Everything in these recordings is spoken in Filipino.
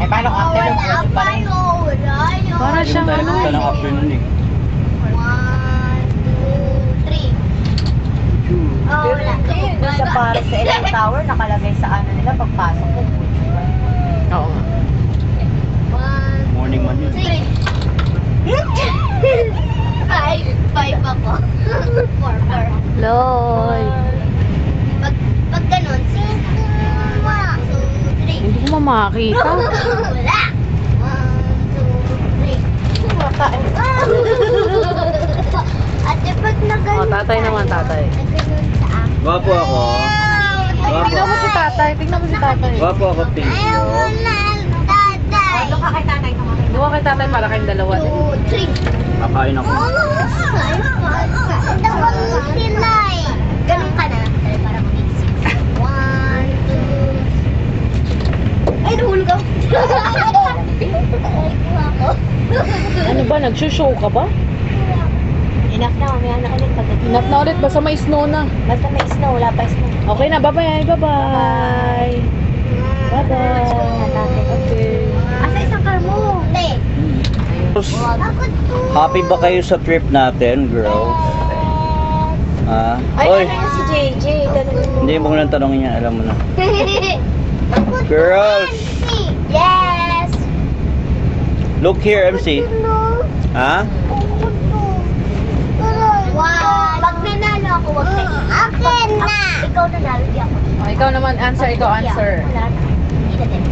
Eh, paano kung afternoon? Para siyang ano Punta ng afternoon eh. 1, 2, 3. Doon sa para sa LA Tower, nakalagay sa ano nila, pagpasok ko. Oo nga. Morning man yun. 5 ako. 4. Lloyd. Pag ganun, 6. 1, 2, 3. Hindi ko makita. Wala. 1, 2, 3. Ate, pag naganon Oh, tatay naman, tatay. naganon sa akin. Gwapo ako. Tingnan mo si tatay. Tingnan mo si tatay. Gwapo ako, thank you. Ayaw mo na, tatay. Doon ka kay tatay naman. Doon kay tatay para kayong dalawa. 2, 3. Kakain ako. Dalawa sila eh. Ganun ka na. Para mag-isip. 1, 2. Ay, nahulog ako. Ano ba? Nagsushow ka ba? Enough na, mamaya na ulit. Inap na ulit. Basta may snow na. Basta may snow, wala pa snow. Okay na. Bye-bye. Bye-bye. Bye-bye. Okay. Asa isang car mo? Hindi. Bakit to? Happy ba kayo sa trip natin, girls? Ha? Ay, Oy, ano yun si JJ? Tanong mo. hindi mo ko lang tanongin yan, alam mo na. Girls! Yes! Look here, MC. Ha? Pag nanalo ako, wag na akin na! Ikaw nanalo, di ako. Oh, ikaw naman answer. Ikaw answer. Wala na. Hindi na din.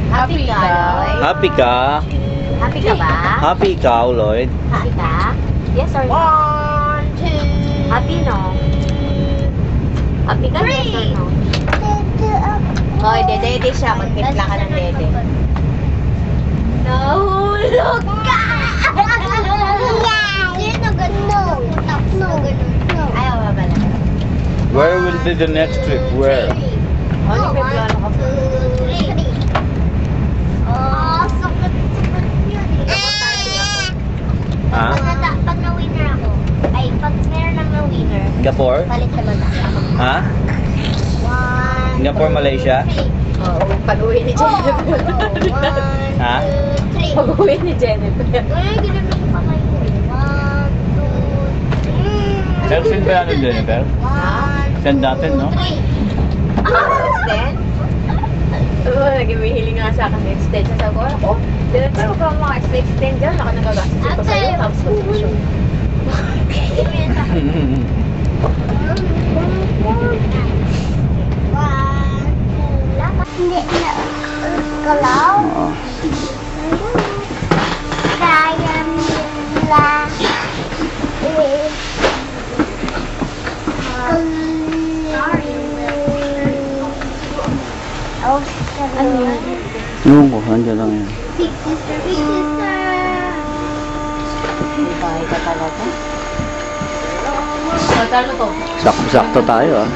Happy ka. Happy ka? Happy ka ba? Happy ikaw, Lloyd? Happy ka? Yes or no? 1, 2. Happy no? Happy ka? Yes or no? Hoy, dede siya. Magpitla ka ng dede. Nahulog ka! Sino ganun? No. Ayaw ba ba na? Where will be the next trip? Where? Ano may plano ka po? 2, 3. Sakit yun. Ha? Pag na-winner ako, ay, pag meron lang na winner, Singapore? palit naman ako. Ha? 1, Singapore, Malaysia? 3. Oo, pag-uwi ni Jennifer. Ha? 1, 2, 3. Pag-uwi ni Jennifer. Ay, ginamit ko pa ngayon. 1, 2, 3. Send ba yan, Jennifer? 1, Send natin, no? 3. Extend? Oo, nag-iwihiling nga sa akin. Extend. Sabi ko, ako, Jennifer, huwag ka mga-extend dyan. Ako nagagastos ko sa'yo. Tapos ko siya. Hindi na galaw. Kaya nila Ano yun? Nung ko, andyan lang yan. Bahay ka talaga. Magkano to? Sakto tayo, ah.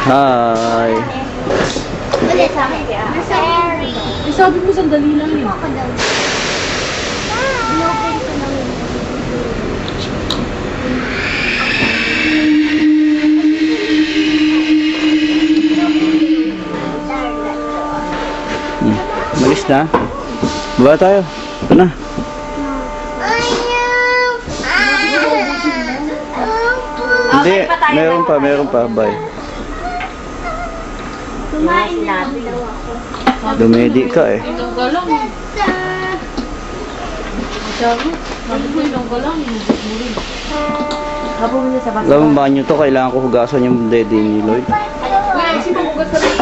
Hi! Ulit sa akin. Sorry. Sabi mo sandali lang yun. Ako daw. Inopen ko na yun. Malis na. Baba tayo. Ito na. Hindi, meron pa. Bye. Kumain na daw ako. Dumedi ka eh. Ilang galang. Sabi ko ilang galang. Hapo mo na sa basa. Alam mo banyo to, kailangan ko hugasan yung daddy ni Lloyd. Kuya, isip mo hugas ka rin.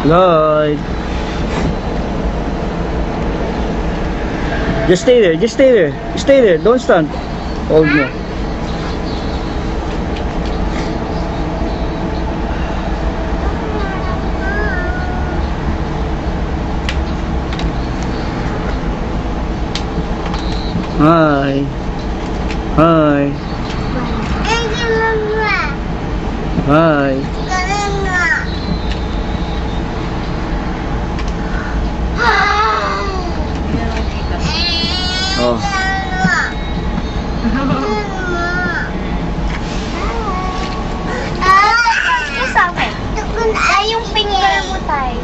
Lloyd! Just stay there, don't stand. Hold mo. Hi. Hi. Oh. Yung sa akin. Ay, yung finger mo tayo.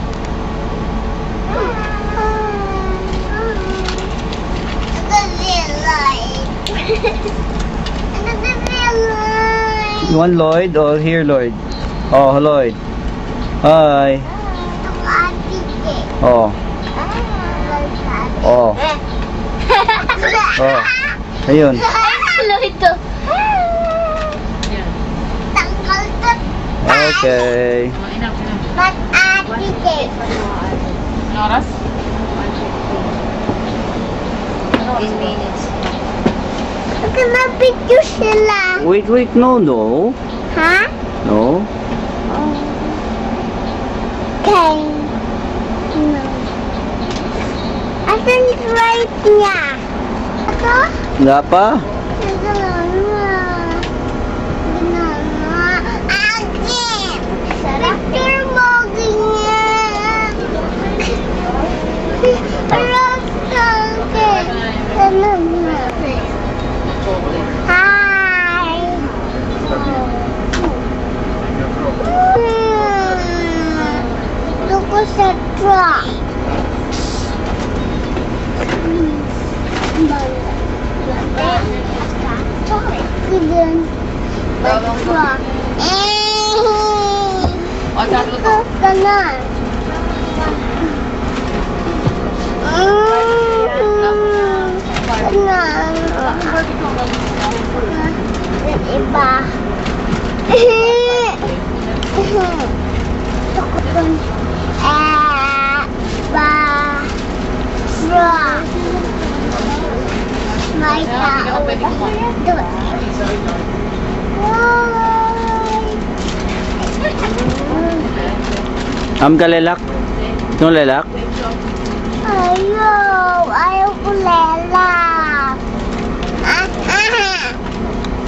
You want Lloyd or here, Lloyd? Oh, Lloyd. Hi. Oh. Oh. Oh. Ayun. Ito. Yan. Tanggal to. Okay. Oh, enough, enough. But ate. Anong oras? 10 minutes. Nagka-picture sila. Wait, no. Ha? No. Okay. No. Asan yung right niya? Ito? Wala pa? Again! Picture mo ganyan. Parang sangkin. Hi! Look sa truck. Ganyan. Truck. O, tatlo to. Ganon. Ganon. Yung iba. Tukutun. May tao. Doon. Galelak. No lelak? Ayaw ko lelak.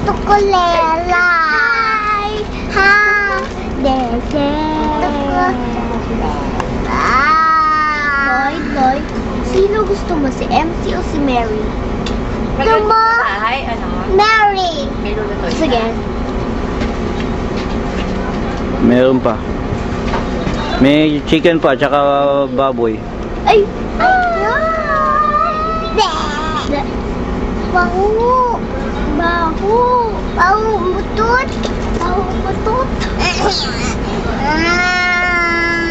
Gusto ko lelak. Ha? Dede. Lloyd, sino gusto mo? Si MC o si Mary? Gusto mo? Ay, ano? Mary. May lulutoy. Sige. Meron pa. May chicken pa, tsaka baboy. Ay! Baho! Baho! Baho butot! Baho butot!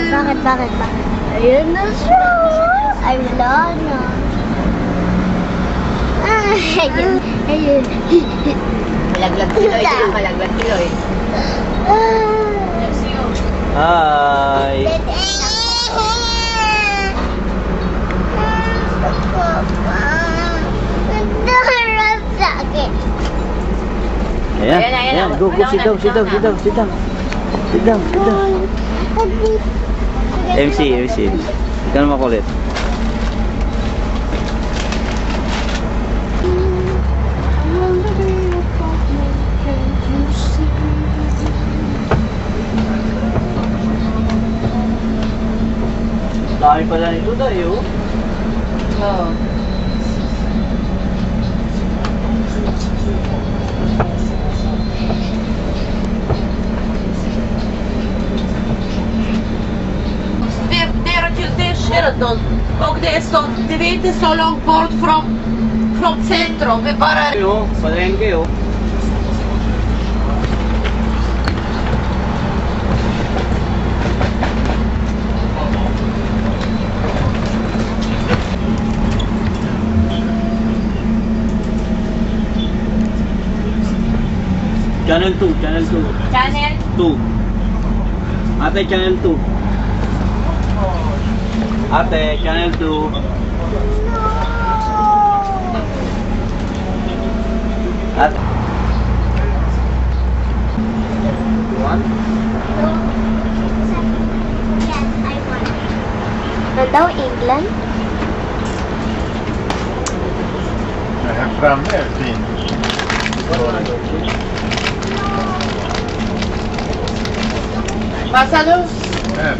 Bakit? Ayun na siya! Ay, wala na. Ayun. Malaglag kiloy. Malaglag kiloy. Hi. Ayan, ayan. Go, sit down. MC. Ikaw na makulit. Dami pala nito tayo. Oo. Det är Sheraton och det är inte så långt bort från centrum. Vi bara... Yo, palengke yo. Channel 2. Channel? 2. Ate, channel 2. Ate, channel 2. Ate. One? Daw England? Här framme är fint. Pasa luz. Här.